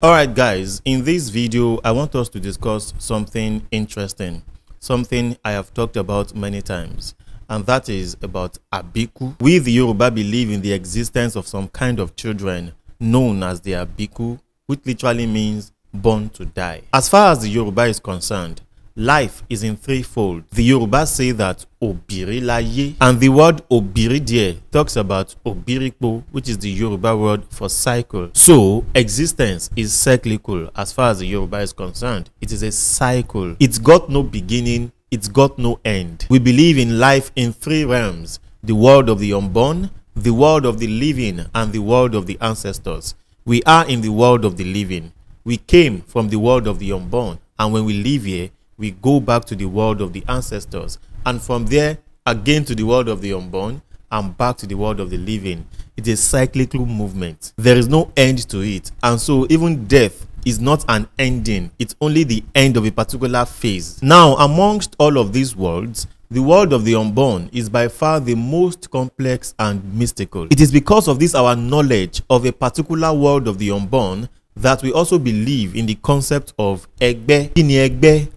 Alright guys, in this video I want us to discuss something interesting, something I have talked about many times, and that is about Abiku. We the Yoruba believe in the existence of some kind of children known as the Abiku, which literally means born to die. As far as the Yoruba is concerned, life is in threefold. The Yoruba say that obiri laye, and the word obiri there talks about obiripo, which is the Yoruba word for cycle. So existence is cyclical. As far as the Yoruba is concerned, it is a cycle. It's got no beginning, it's got no end. We believe in life in three realms: the world of the unborn, the world of the living, and the world of the ancestors. We are in the world of the living. We came from the world of the unborn, and when we live here, we go back to the world of the ancestors, and from there again to the world of the unborn and back to the world of the living. It is a cyclical movement. There is no end to it, and so even death is not an ending. It's only the end of a particular phase. Now, amongst all of these worlds, the world of the unborn is by far the most complex and mystical. It is because of this our knowledge of a particular world of the unborn that we also believe in the concept of egbe. Kini egbe?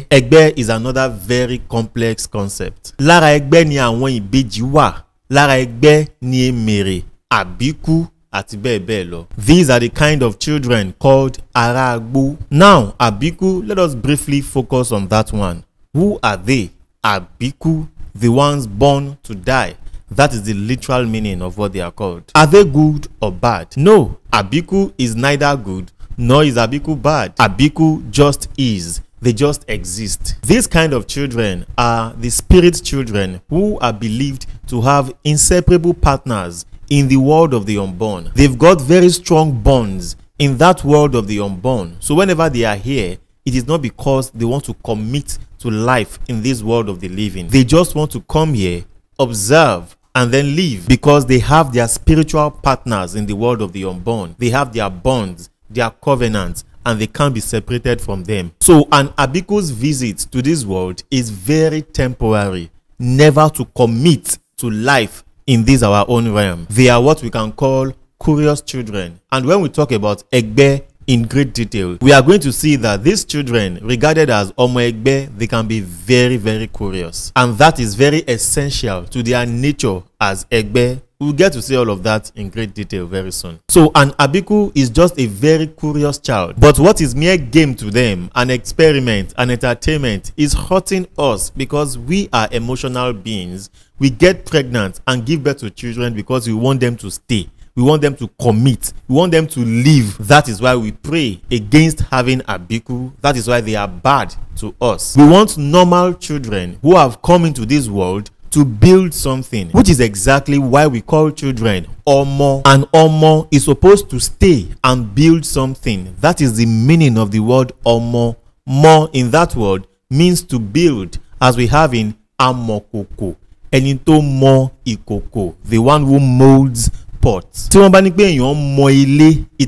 Egbe is another very complex concept. Lára egbe ni àwọn ìbejì wà. Lára egbe ni emèrè, Abiku, àti bẹ́ẹ̀ bẹ́ẹ̀ lọ. These are the kind of children called ará agbo. Now, Abiku, let us briefly focus on that one. Who are they? Abiku, the ones born to die. That is the literal meaning of what they are called. Are they good or bad? No, Abiku is neither good nor is Abiku bad. Abiku just is. They just exist. These kind of children are the spirit children who are believed to have inseparable partners in the world of the unborn. They've got very strong bonds in that world of the unborn. So whenever they are here, it is not because they want to commit to life in this world of the living. They just want to come here, observe, and then leave, because they have their spiritual partners in the world of the unborn. They have their bonds, their covenants, and they can't be separated from them. So an Abiku's visit to this world is very temporary, never to commit to life in this our own realm. They are what we can call curious children. And when we talk about Egbe in great detail, we are going to see that these children, regarded as Omo Egbe, they can be very, very curious. And that is very essential to their nature as Egbe. We'll get to see all of that in great detail very soon. So an Abiku is just a very curious child. But what is mere game to them, an experiment, an entertainment, is hurting us because we are emotional beings. We get pregnant and give birth to children because we want them to stay. We want them to commit. We want them to live. That is why we pray against having Abiku. That is why they are bad to us. We want normal children who have come into this world to build something, which is exactly why we call children Omo. And Omo is supposed to stay and build something. That is the meaning of the word Omo. Mo in that word means to build, as we have in Amokoko. Enito mo Ikoko, the one who molds pots. It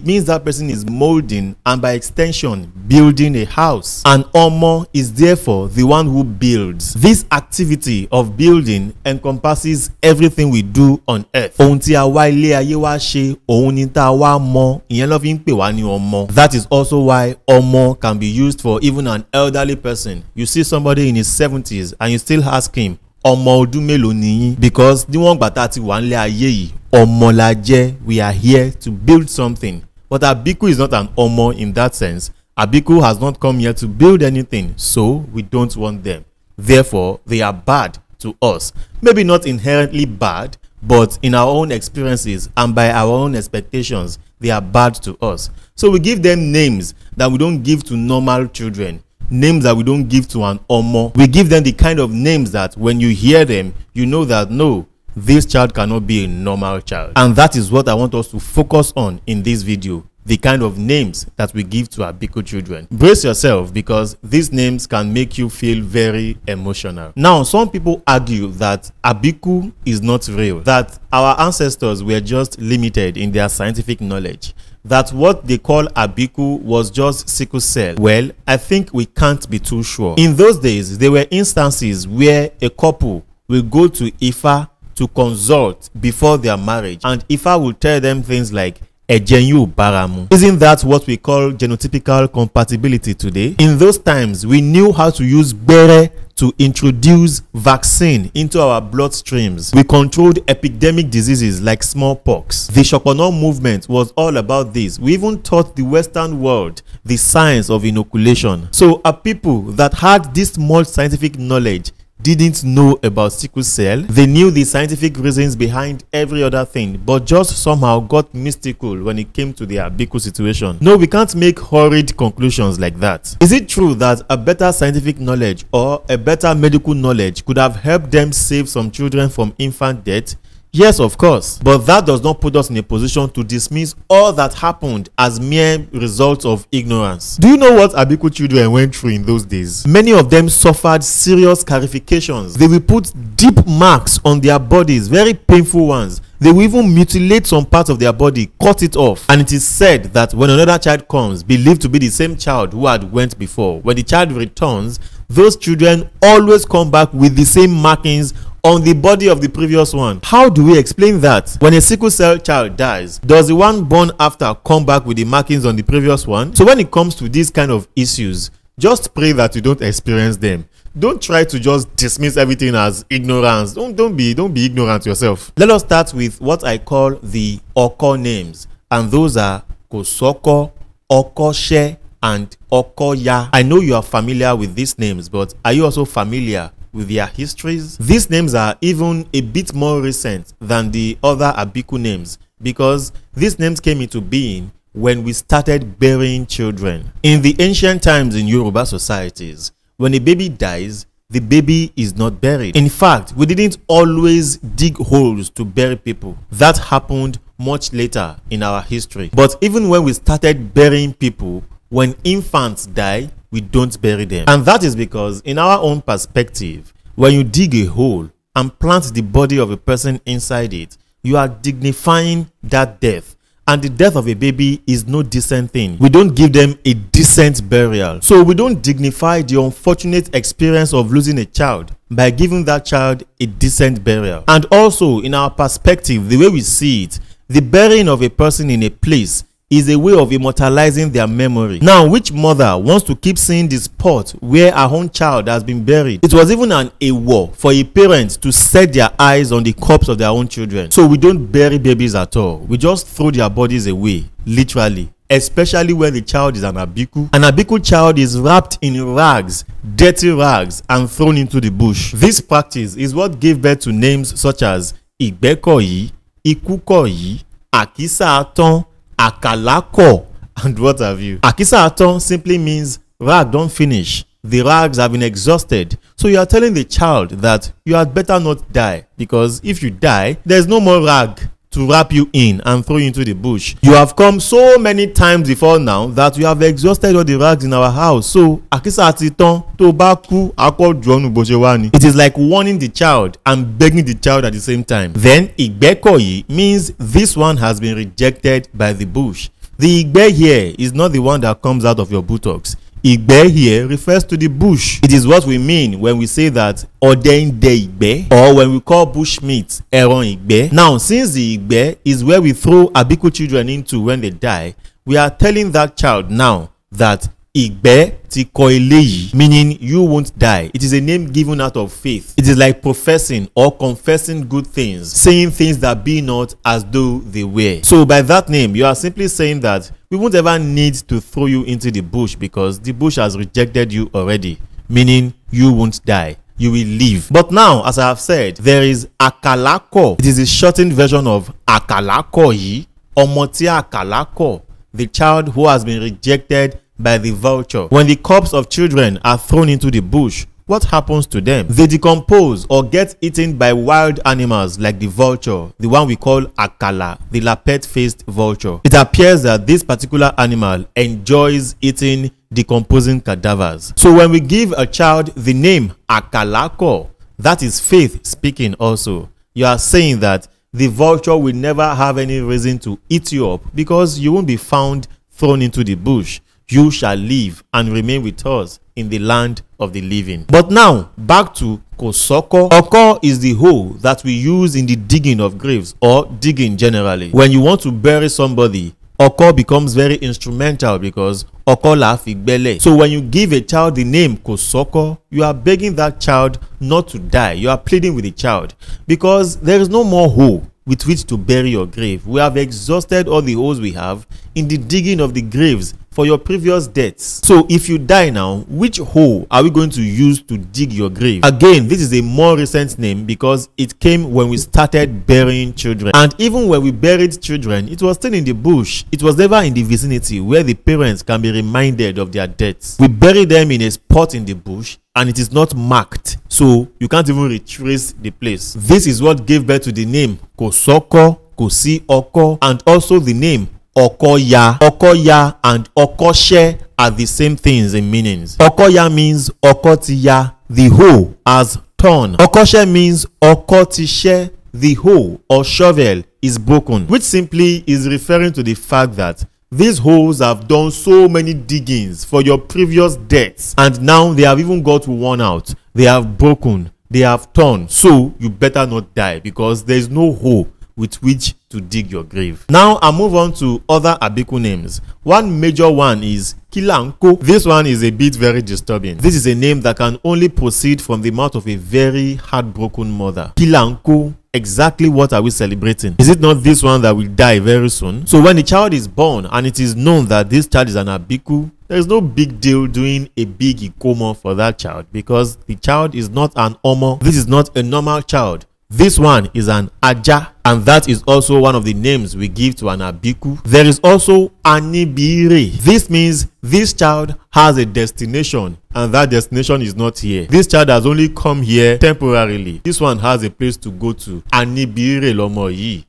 means that person is molding and by extension building a house. And Omo is therefore the one who builds. This activity of building encompasses everything we do on earth. That is also why Omo can be used for even an elderly person. You see somebody in his 70s and you still ask him, Omo ọdún mélòó nìyín? Because níwọ̀n gbà tá ti wà nílé ayé yìí, ọmọ la jẹ́. We are here to build something. But Abiku is not an Omo in that sense. Abiku has not come here to build anything, so we don't want them. Therefore, they are bad to us. Maybe not inherently bad, but in our own experiences and by our own expectations, they are bad to us. So we give them names that we don't give to normal children. Names that we don't give to an Omo. We give them the kind of names that when you hear them, you know that no, this child cannot be a normal child. And that is what I want us to focus on in this video. The kind of names that we give to Abiku children. Brace yourself, because these names can make you feel very emotional. Now, some people argue that Abiku is not real, that our ancestors were just limited in their scientific knowledge, that what they call Abiku was just sickle cell. Well, I think we can't be too sure. In those days, there were instances where a couple will go to Ifa to consult before their marriage, and Ifa will tell them things like, ẹ̀jẹ̀ yín ò bára mu. Isn't that what we call genotypical compatibility today? In those times, we knew how to use gbere to introduce vaccine into our bloodstreams. We controlled epidemic diseases like smallpox. The Shokono movement was all about this. We even taught the Western world the science of inoculation. So a people that had this much scientific knowledge didn't know about sickle cell. They knew the scientific reasons behind every other thing, but just somehow got mystical when it came to the Abiku situation. No, we can't make horrid conclusions like that. Is it true that a better scientific knowledge or a better medical knowledge could have helped them save some children from infant death? Yes, of course, but that does not put us in a position to dismiss all that happened as mere results of ignorance. Do you know what Abiku children went through in those days? Many of them suffered serious scarifications. They will put deep marks on their bodies, very painful ones. They will even mutilate some parts of their body, cut it off. And it is said that when another child comes, believed to be the same child who had went before, when the child returns, those children always come back with the same markings on the body of the previous one. How do we explain that? When a sickle cell child dies, does the one born after come back with the markings on the previous one? So when it comes to these kind of issues, just pray that you don't experience them. Don't try to just dismiss everything as ignorance. Don't be ignorant yourself. Let us start with what I call the Oko names, and those are Kosoko, Okose, and Okoya. I know you are familiar with these names, but are you also familiar with their histories? These names are even a bit more recent than the other Abiku names, because these names came into being when we started burying children. In the ancient times in Yoruba societies, when a baby dies, the baby is not buried. In fact, we didn't always dig holes to bury people. That happened much later in our history. But even when we started burying people, when infants die, we don't bury them. And that is because, in our own perspective, when you dig a hole and plant the body of a person inside it, you are dignifying that death. And the death of a baby is no decent thing. We don't give them a decent burial. So we don't dignify the unfortunate experience of losing a child by giving that child a decent burial. And also, in our perspective, the way we see it, the burying of a person in a place is a way of immortalizing their memory. Now, which mother wants to keep seeing the spot where her own child has been buried? It was even an award for a parent to set their eyes on the corpse of their own children. So we don't bury babies at all. We just throw their bodies away, literally. Especially when the child is an Abiku. An Abiku child is wrapped in rags, dirty rags, and thrown into the bush. This practice is what gave birth to names such as Ikukoyi, Ikukoyi, Akisatan, Akalako, and what have you. Akisatan simply means rag don't finish. The rags have been exhausted. So you are telling the child that you had better not die, because if you die, there's no more rag to wrap you in and throw you into the bush. You have come so many times before now that you have exhausted all the rags in our house. So Akisatan to baku akojuonu bosewani. It is like warning the child and begging the child at the same time. Then Igbekoyi means this one has been rejected by the bush. The Igbe here is not the one that comes out of your buttocks. Igbe here refers to the bush. It is what we mean when we say that ordained de Igbe, or when we call bush meat Eron Igbe. Now, since the Igbe is where we throw Abiku children into when they die, we are telling that child now that Igbe ti koileyi, meaning you won't die. It is a name given out of faith. It is like professing or confessing good things, saying things that be not as though they were. So by that name, you are simply saying that we won't ever need to throw you into the bush because the bush has rejected you already, meaning you won't die. You will live. But now, as I have said, there is Akalako. It is a shortened version of Akalakoyi, Omoti Akalako, the child who has been rejected by the vulture. When the corpse of children are thrown into the bush, what happens to them? They decompose or get eaten by wild animals like the vulture, the one we call Akala, the lappet-faced vulture. It appears that this particular animal enjoys eating decomposing cadavers. So when we give a child the name Akalako, that is faith speaking also. You are saying that the vulture will never have any reason to eat you up because you won't be found thrown into the bush. You shall live and remain with us in the land of the living. But now, back to Kosoko. Oko is the hoe that we use in the digging of graves or digging generally. When you want to bury somebody, Oko becomes very instrumental because Oko la fi gbele. So when you give a child the name Kosoko, you are begging that child not to die. You are pleading with the child because there is no more hole with which to bury your grave. We have exhausted all the holes we have in the digging of the graves for your previous deaths. So if you die now, which hole are we going to use to dig your grave? Again, this is a more recent name because it came when we started burying children. And even when we buried children, it was still in the bush. It was never in the vicinity where the parents can be reminded of their deaths. We bury them in a spot in the bush and it is not marked, so you can't even retrace the place. This is what gave birth to the name Kosoko, Kosi Oko, and also the name Okoya. Okoya and Okose are the same things in meanings. Okoya means Okotiya, the hoe has torn. Okose means Okotishe, the hoe or shovel is broken, which simply is referring to the fact that these holes have done so many diggings for your previous deaths and now they have even got worn out. They have broken, they have torn, so you better not die because there is no hole with which to dig your grave. Now I move on to other Abiku names. One major one is Kilanko. This one is a bit very disturbing. This is a name that can only proceed from the mouth of a very heartbroken mother. Kilanko. Exactly what are we celebrating? Is it not this one that will die very soon? So when the child is born and it is known that this child is an Abiku, there is no big deal doing a big Ikomo for that child because the child is not an Omo. This is not a normal child. This one is an Aja, and that is also one of the names we give to an Abiku. There is also Anibire. This means this child has a destination and that destination is not here. This child has only come here temporarily. This one has a place to go to. Anibire lomo yi.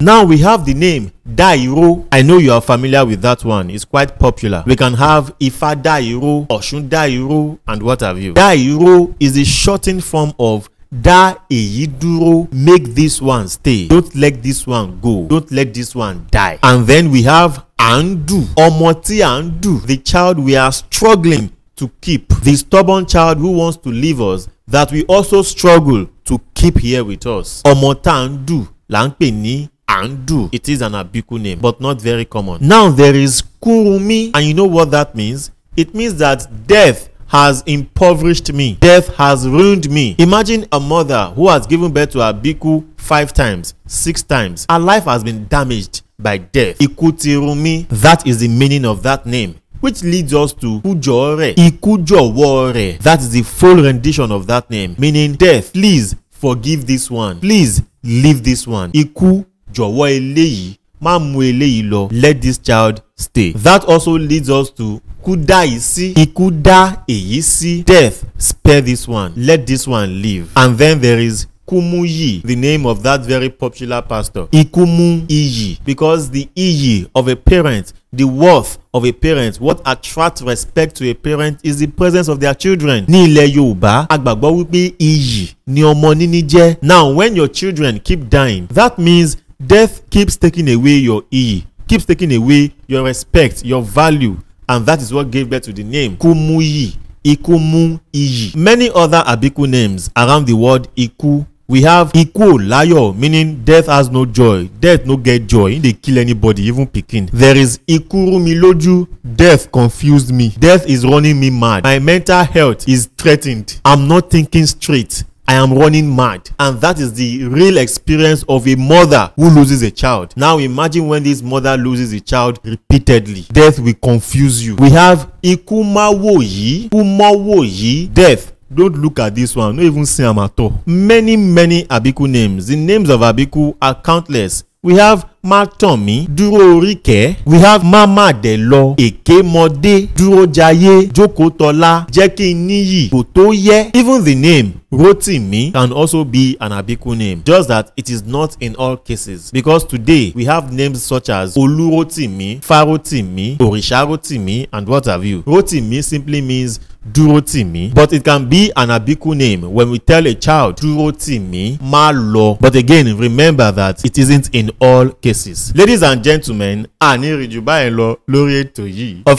Now we have the name Dairo. I know you are familiar with that one. It's quite popular. We can have Ifa Dairo, Oshun Dairo, and what have you. Dairo is the shortened form of Da eyi duro, make this one stay. Don't let this one go. Don't let this one die. And then we have Andu, Omoti Andu, the child we are struggling to keep. The stubborn child who wants to leave us, that we also struggle to keep here with us. Omota Andu, Langpe ni Andu. It is an Abiku name, but not very common. Now there is Kurumi, and you know what that means? It means that death has impoverished me. Death has ruined me. Imagine a mother who has given birth to Abiku 5 times, 6 times. Her life has been damaged by death. Ikutirumi, that is the meaning of that name, which leads us to Kujore. Ikujowore, that is the full rendition of that name, meaning death, please forgive this one. Please leave this one. Iku jowo eleyi, ma mu eleyi lo. Let this child stay. That also leads us to Kuda isi, ikuda eyisi, death, spare this one, let this one live. And then there is Kumuyi, the name of that very popular pastor. Ikumu iyi, because the iyi of a parent, the worth of a parent, what attracts respect to a parent is the presence of their children. Ní ilẹ̀ Yorùbá, agbàgbọ́ wípé iyì ni ọmọ níní jẹ́. Now when your children keep dying, that means death keeps taking away your iyi, keeps taking away your respect, your value. And that is what gave birth to the name Kumuyi, Ikumu Iyi. Many other Abiku names around the word Iku. We have Iku Layo, meaning death has no joy. Death no get joy. They kill anybody, even Pikin. There is Ikurumiloju. Death confused me. Death is running me mad. My mental health is threatened. I'm not thinking straight. I am running mad. And that is the real experience of a mother who loses a child. Now imagine when this mother loses a child repeatedly. Death will confuse you. We have Ikumawoyi, Kumawoyi, death. Don't look at this one. Don't even see them at all. Many Abiku names. The names of Abiku are countless. We have Matanmi, Duro Rike. We have Mama Delo, Eke Mode, Duro Jaye, Jokotola, Jeki Niyi, Kotoye. Even the name Rotimi can also be an Abiku name, just that it is not in all cases. Because today we have names such as Olurotimi, Farotimi, Orisharotimi, and what have you. Rotimi simply means Durotimi, but it can be an Abiku name when we tell a child Durotimi, Malo. But again, remember that it isn't in all cases. Ladies and gentlemen, of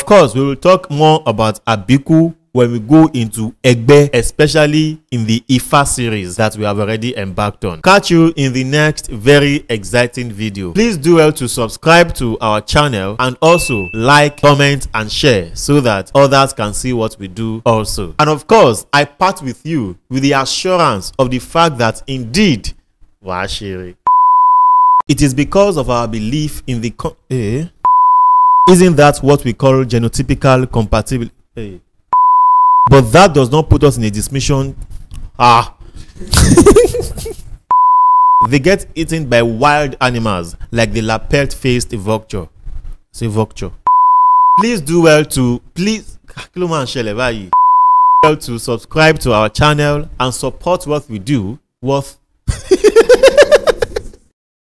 course, we will talk more about Abiku when we go into Egbe, especially in the Ifa series that we have already embarked on. Catch you in the next very exciting video. Please do well to subscribe to our channel and also like, comment and share so that others can see what we do also. And of course, I part with you with the assurance of the fact that indeed, Washiri, it is because of our belief in the isn't that what we call genotypical compatibility? But that does not put us in a dismission. They get eaten by wild animals like the lapel-faced vulture. Say vulture. Please do well to subscribe to our channel and support what we do.